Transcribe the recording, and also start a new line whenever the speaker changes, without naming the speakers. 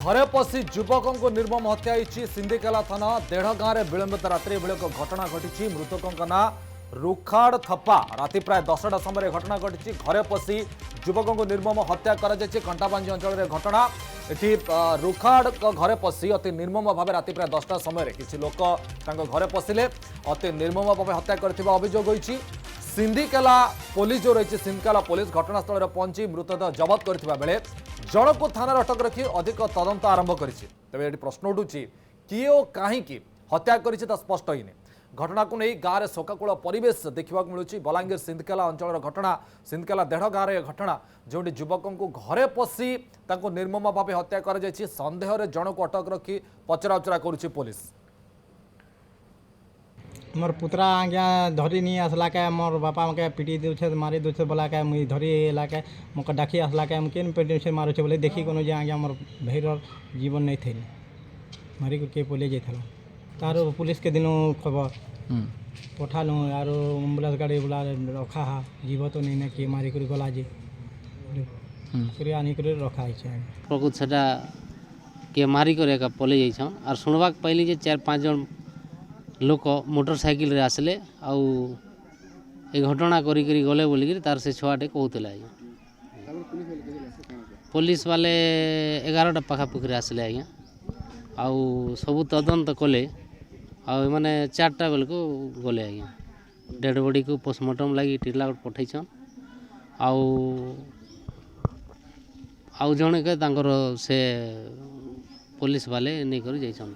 घरे पशि युवकों को निर्मम हत्या सिंधिकेला थाना देढ़ गाँव में विलंबित रात्रि बेले एक घटना घटी। मृतकों ना रुखाड़ थप्पा राति प्राय 10टा समय घटना घटी। घरे पशि युवकों को निर्मम हत्या कंटाबांजी अंचल घटना। एटी रुखाड़ घरे पशि अति निर्मम भाव राति प्राय 10टा समय किसी लोक घरे पशिले अति निर्मम भाव हत्या कर अभियोग होती। सिंधिकेला पुलिस जो रही सिंधिकेला पुलिस घटनास्थल में पहुंची मृतदेह जबत करथिबा बेले जन को थाना अटक रखी अधिक तदंत आरंभ करिछि। तबे एटी प्रश्न उठुछि किए ओ काहीकि हत्या करिछि ता स्पष्ट होइने। घटना को नहीं गाँव में शोकाकूल परिवेश देखा मिलूँ। बलांगीर सिंधिकेला अंचल घटना सिंधिकेला देढ़ गाँव में घटना जो युवकों को घरे पशि निर्मम भाव हत्या कर सन्देह जन को अटक रखी पचराउचरा करुछि पुलिस।
मोर पुतरा आज्ञा धरी नहीं आसला के मोर बापा के पिटी दे मारी दे बोला के मुई धरी ला के मोके डाकी आसला के केन पेट से मारे बोले देखी कोनो जे आज्ञा मोर भैर जीवन नहीं थे मारी के बोले जाइल तार पुलिस के दिनों खबर पठालु आर एम्बुलेंस गाड़ी बोला रखा हा जीव तो नहीं ना किए मारी कर गला जे आनी कर रखा है
प्रकृत सेटा किए मारी कर पलि जाइछन आर सुनवाक पहली जे 4-5 जन लोक मोटरसाइकिल रे आसले आउ ए घटना करी गले बोलिक तार से छुआटे कहूला। पुलिस वाले 11टा पाखापुखी आसले आज्ञा आउ सबू तदंत कले आउ माने 4टा बेल को गले आज्ञा डेड बॉडी को पोस्टमार्टम लगी टिलागढ़ पठैछन आउ आउ जने के तांकर से पुलिस वाले नहीं कर जाइछन।